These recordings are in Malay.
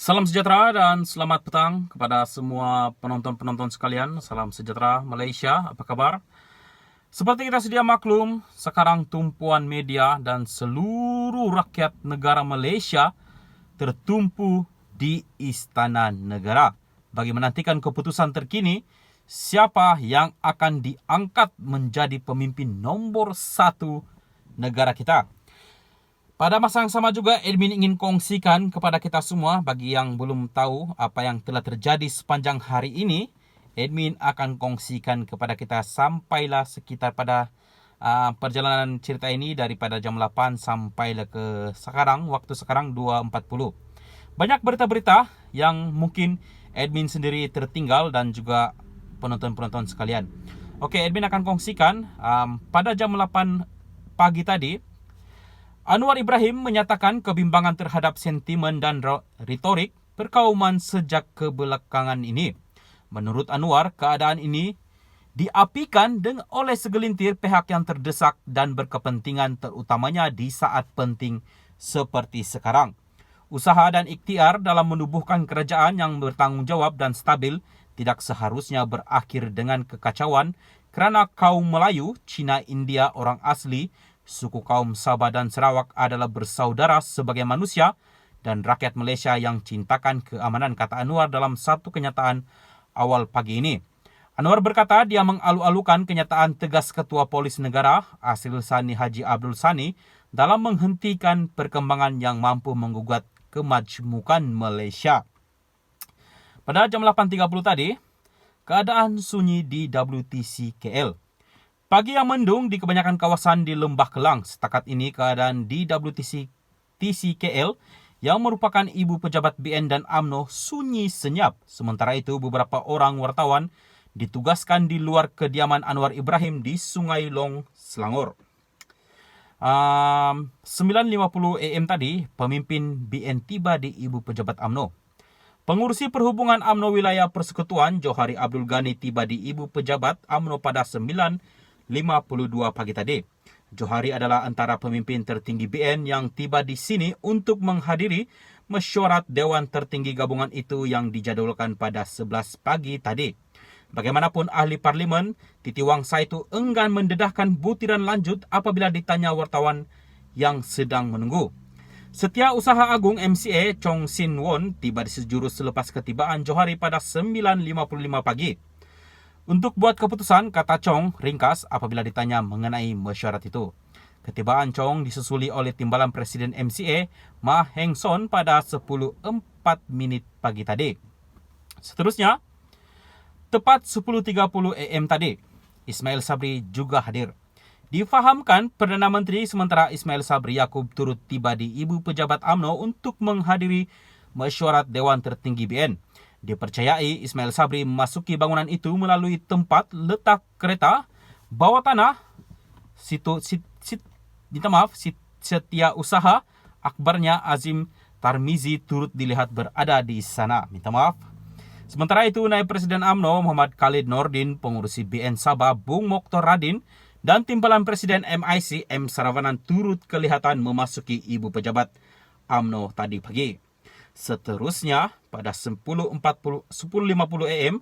Salam sejahtera dan selamat petang kepada semua penonton-penonton sekalian. Salam sejahtera Malaysia, apa kabar? Seperti kita sedia maklum, sekarang tumpuan media dan seluruh rakyat negara Malaysia tertumpu di Istana Negara bagi menantikan keputusan terkini siapa yang akan diangkat menjadi pemimpin nombor 1 negara kita. Pada masa yang sama juga, admin ingin kongsikan kepada kita semua, bagi yang belum tahu apa yang telah terjadi sepanjang hari ini, admin akan kongsikan kepada kita sampailah sekitar pada perjalanan cerita ini daripada jam 8 sampai ke sekarang, waktu sekarang 2.40. Banyak berita-berita yang mungkin admin sendiri tertinggal dan juga penonton-penonton sekalian. Oke, admin akan kongsikan pada jam 8 pagi tadi, Anwar Ibrahim menyatakan kebimbangan terhadap sentimen dan retorik perkauman sejak kebelakangan ini. Menurut Anwar, keadaan ini diapikan oleh segelintir pihak yang terdesak dan berkepentingan, terutamanya di saat penting seperti sekarang. Usaha dan ikhtiar dalam menubuhkan kerajaan yang bertanggungjawab dan stabil tidak seharusnya berakhir dengan kekacauan kerana kaum Melayu, Cina, India, orang asli, suku kaum Sabah dan Sarawak adalah bersaudara sebagai manusia dan rakyat Malaysia yang cintakan keamanan, kata Anwar dalam satu kenyataan awal pagi ini. Anwar berkata dia mengalu-alukan kenyataan tegas Ketua Polis Negara Asril Sani Haji Abdul Sani dalam menghentikan perkembangan yang mampu menggugat kemajmukan Malaysia. Pada jam 8.30 tadi, keadaan sunyi di WTC KL. Pagi yang mendung di kebanyakan kawasan di Lembah Kelang. Setakat ini keadaan di WTC KL yang merupakan ibu pejabat BN dan UMNO sunyi senyap. Sementara itu beberapa orang wartawan ditugaskan di luar kediaman Anwar Ibrahim di Sungai Long, Selangor. 9.50 AM tadi, pemimpin BN tiba di ibu pejabat UMNO. Pengurusi Perhubungan UMNO Wilayah Persekutuan Johari Abdul Ghani tiba di ibu pejabat UMNO pada 9.52 pagi tadi. Johari adalah antara pemimpin tertinggi BN yang tiba di sini untuk menghadiri mesyuarat Dewan Tertinggi Gabungan itu yang dijadualkan pada 11 pagi tadi. Bagaimanapun, ahli parlimen Titi Wang Saitu enggan mendedahkan butiran lanjut apabila ditanya wartawan yang sedang menunggu. Setiausaha Agung MCA Chong Sin Won tiba di sejurus selepas ketibaan Johari pada 9.55 pagi. Untuk buat keputusan, kata Chong ringkas apabila ditanya mengenai mesyuarat itu. Ketibaan Chong disusuli oleh Timbalan Presiden MCA Ma Heng Son pada 10.04 pagi tadi. Seterusnya, tepat 10.30 AM tadi, Ismail Sabri juga hadir. Difahamkan Perdana Menteri sementara Ismail Sabri Yaakob turut tiba di ibu pejabat UMNO untuk menghadiri mesyuarat Dewan Tertinggi BN. Dipercayai Ismail Sabri memasuki bangunan itu melalui tempat letak kereta bawah tanah. Setiausaha akbarnya Azim Tarmizi turut dilihat berada di sana. Sementara itu, Naib Presiden UMNO Muhammad Khalid Nordin, pengurusi BN Sabah Bung Mokhtar Radin dan Timbalan Presiden MIC M Saravanan turut kelihatan memasuki ibu pejabat UMNO tadi pagi. Seterusnya, pada 10.50 AM,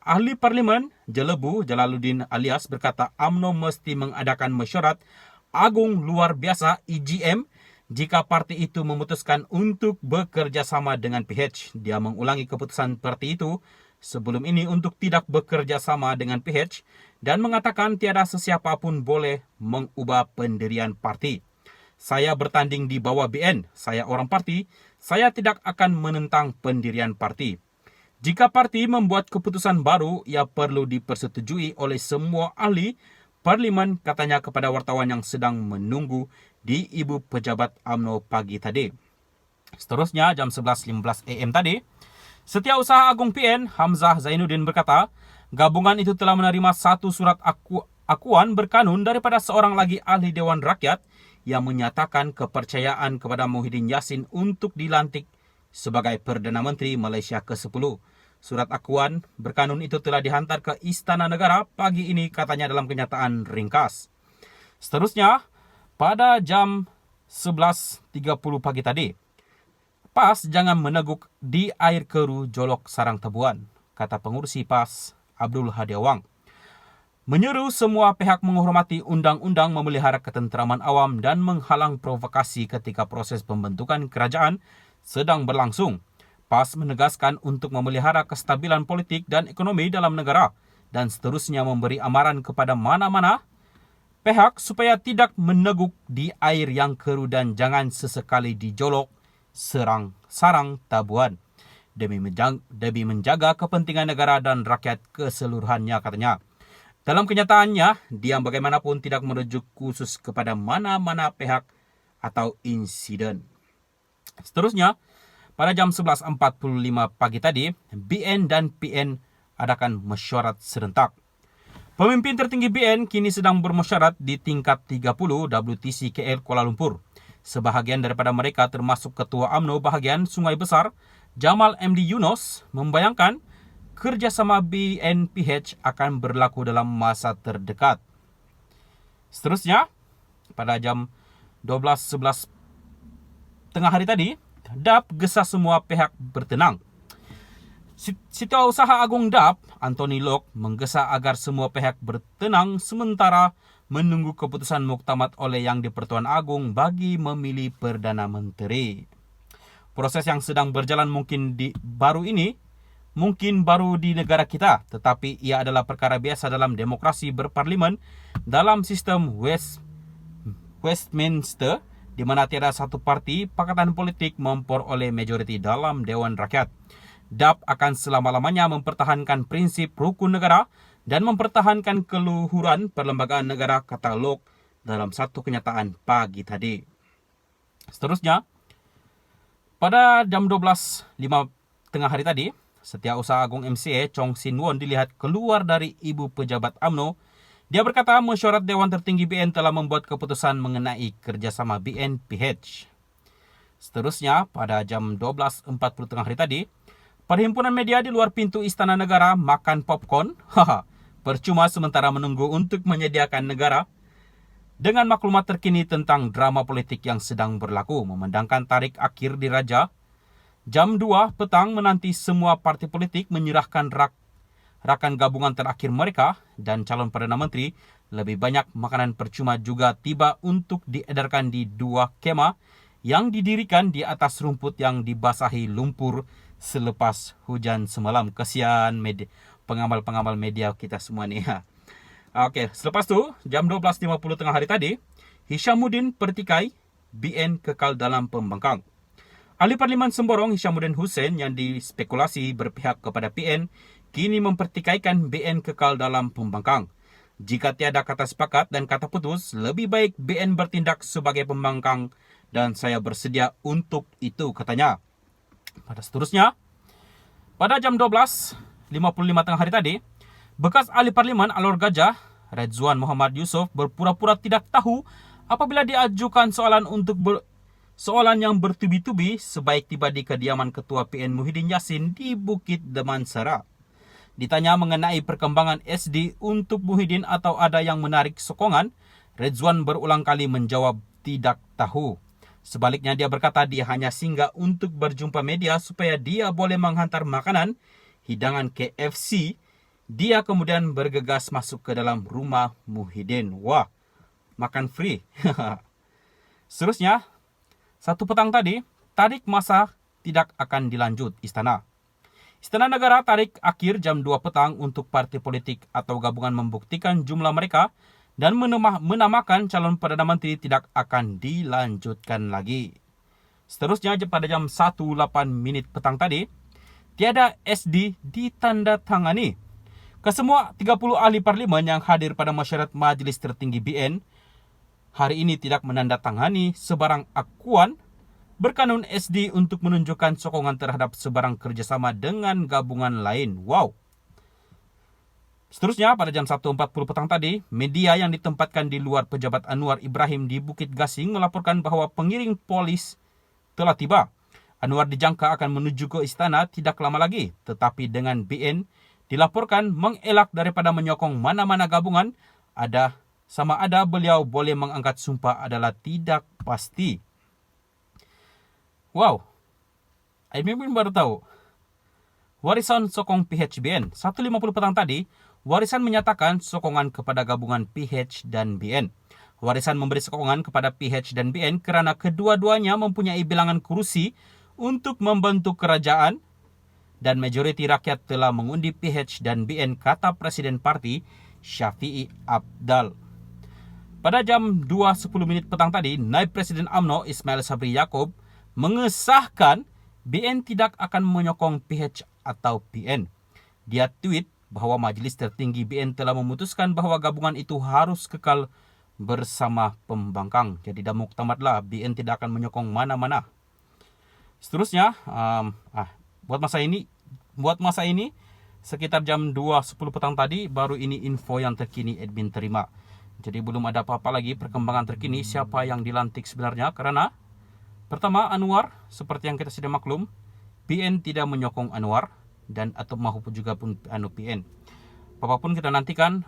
ahli parlimen Jelebu Jalaluddin Alias berkata UMNO mesti mengadakan mesyuarat Agung Luar Biasa EGM jika parti itu memutuskan untuk bekerjasama dengan PH. Dia mengulangi keputusan parti itu sebelum ini untuk tidak bekerjasama dengan PH dan mengatakan tiada sesiapa pun boleh mengubah pendirian parti. Saya bertanding di bawah BN, saya orang parti, saya tidak akan menentang pendirian parti. Jika parti membuat keputusan baru, ia perlu dipersetujui oleh semua ahli parlimen, katanya kepada wartawan yang sedang menunggu di ibu pejabat UMNO pagi tadi. Seterusnya, jam 11.15 AM tadi, Setiausaha Agung PN Hamzah Zainuddin berkata, gabungan itu telah menerima satu surat akuan berkanun daripada seorang lagi ahli Dewan Rakyat yang menyatakan kepercayaan kepada Muhyiddin Yassin untuk dilantik sebagai Perdana Menteri Malaysia ke-10. Surat akuan berkanun itu telah dihantar ke Istana Negara pagi ini, katanya dalam kenyataan ringkas. Seterusnya, pada jam 11.30 pagi tadi, PAS jangan meneguk di air keru Jolok Sarang Tabuan, kata pengurusi PAS Abdul Hadiawang. Menyeru semua pihak menghormati undang-undang memelihara ketenteraman awam dan menghalang provokasi ketika proses pembentukan kerajaan sedang berlangsung. PAS menegaskan untuk memelihara kestabilan politik dan ekonomi dalam negara dan seterusnya memberi amaran kepada mana-mana pihak supaya tidak meneguk di air yang keru dan jangan sesekali dijolok sarang tabuan demi menjaga kepentingan negara dan rakyat keseluruhannya, katanya. Dalam kenyataannya, dia bagaimanapun tidak merujuk khusus kepada mana-mana pihak atau insiden. Seterusnya, pada jam 11.45 pagi tadi, BN dan PN adakan mesyuarat serentak. Pemimpin tertinggi BN kini sedang bermesyuarat di tingkat 30 WTC KL Kuala Lumpur. Sebahagian daripada mereka termasuk Ketua UMNO bahagian Sungai Besar, Jamal MD Yunus, membayangkan kerjasama BNPH akan berlaku dalam masa terdekat. Seterusnya, pada jam 12.11 tengah hari tadi, DAP gesa semua pihak bertenang. Setiausaha Agung DAP, Anthony Lok, menggesa agar semua pihak bertenang sementara menunggu keputusan muktamad oleh Yang di-Pertuan Agong bagi memilih Perdana Menteri. Proses yang sedang berjalan mungkin baru di negara kita, tetapi ia adalah perkara biasa dalam demokrasi berparlimen dalam sistem Westminster, di mana tiada satu parti pakatan politik memperoleh majoriti dalam Dewan Rakyat. DAP akan selama-lamanya mempertahankan prinsip rukun negara dan mempertahankan keluhuran perlembagaan negara, kata Lok dalam satu kenyataan pagi tadi. Seterusnya, pada jam 12.05 tengah hari tadi, Setiausaha Agung MCA Chong Sin Won dilihat keluar dari ibu pejabat UMNO. Dia berkata mesyuarat Dewan Tertinggi BN telah membuat keputusan mengenai kerjasama BNPH. Seterusnya, pada jam 12.40 tengah hari tadi, perhimpunan media di luar pintu Istana Negara makan popcorn. Percuma sementara menunggu untuk menyediakan negara dengan maklumat terkini tentang drama politik yang sedang berlaku, memandangkan tarik akhir diraja. Jam 2 petang menanti semua parti politik menyerahkan rakan gabungan terakhir mereka dan calon Perdana Menteri. Lebih banyak makanan percuma juga tiba untuk diedarkan di dua kemah yang didirikan di atas rumput yang dibasahi lumpur selepas hujan semalam. Kesian pengamal-pengamal media kita semua ni. Okey, selepas tu jam 12.50 tengah hari tadi, Hishamuddin pertikai BN kekal dalam pembangkang. Ahli Parlimen Semborong Hishamuddin Hussein yang dispekulasi berpihak kepada PN kini mempertikaikan BN kekal dalam pembangkang. Jika tiada kata sepakat dan kata putus, lebih baik BN bertindak sebagai pembangkang dan saya bersedia untuk itu, katanya. Pada seterusnya, pada jam 12.55 tengah hari tadi, bekas ahli Parlimen Alor Gajah, Redzwan Muhammad Yusof, berpura-pura tidak tahu apabila diajukan soalan yang bertubi-tubi sebaik tiba di kediaman Ketua PN Muhyiddin Yassin di Bukit Damansara. Ditanya mengenai perkembangan SD untuk Muhyiddin atau ada yang menarik sokongan, Redzwan berulang kali menjawab tidak tahu. Sebaliknya dia berkata dia hanya singgah untuk berjumpa media supaya dia boleh menghantar makanan, hidangan KFC. Dia kemudian bergegas masuk ke dalam rumah Muhyiddin. Wah, makan free. Seterusnya, satu petang tadi, tarik masa tidak akan dilanjut Istana. Istana Negara tarik akhir jam 2 petang untuk parti politik atau gabungan membuktikan jumlah mereka dan menamakan calon Perdana Menteri tidak akan dilanjutkan lagi. Seterusnya, pada jam 1.08 petang tadi, tiada SD ditandatangani. Kesemua 30 ahli parlimen yang hadir pada mesyuarat Majlis Tertinggi BN hari ini tidak menandatangani sebarang akuan berkanun SD untuk menunjukkan sokongan terhadap sebarang kerjasama dengan gabungan lain. Wow. Seterusnya, pada jam 1.40 petang tadi, media yang ditempatkan di luar pejabat Anwar Ibrahim di Bukit Gasing melaporkan bahawa pengiring polis telah tiba. Anwar dijangka akan menuju ke istana tidak lama lagi, tetapi dengan BN dilaporkan mengelak daripada menyokong mana-mana gabungan, ada beliau boleh mengangkat sumpah adalah tidak pasti. Wow. Admin pun baru tahu. Warisan sokong PH-BN. 1.50 petang tadi, Warisan menyatakan sokongan kepada gabungan PH dan BN. Warisan memberi sokongan kepada PH dan BN kerana kedua-duanya mempunyai bilangan kerusi untuk membentuk kerajaan dan majoriti rakyat telah mengundi PH dan BN, kata Presiden Parti Syafiee Apdal. Pada jam 2.10 petang tadi, Naib Presiden UMNO Ismail Sabri Yaakob mengesahkan BN tidak akan menyokong PH atau BN. Dia tweet bahawa Majlis Tertinggi BN telah memutuskan bahawa gabungan itu harus kekal bersama pembangkang. Jadi dah muktamadlah, BN tidak akan menyokong mana-mana. Seterusnya, buat masa ini sekitar jam 2.10 petang tadi, baru ini info yang terkini admin terima. Jadi belum ada apa-apa lagi perkembangan terkini siapa yang dilantik sebenarnya, kerana pertama, Anwar, seperti yang kita sudah maklum, BN tidak menyokong Anwar dan atau maupun juga pun PN. Apapun kita nantikan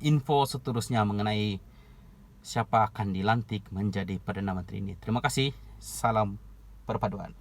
info seterusnya mengenai siapa akan dilantik menjadi Perdana Menteri ini. Terima kasih. Salam perpaduan.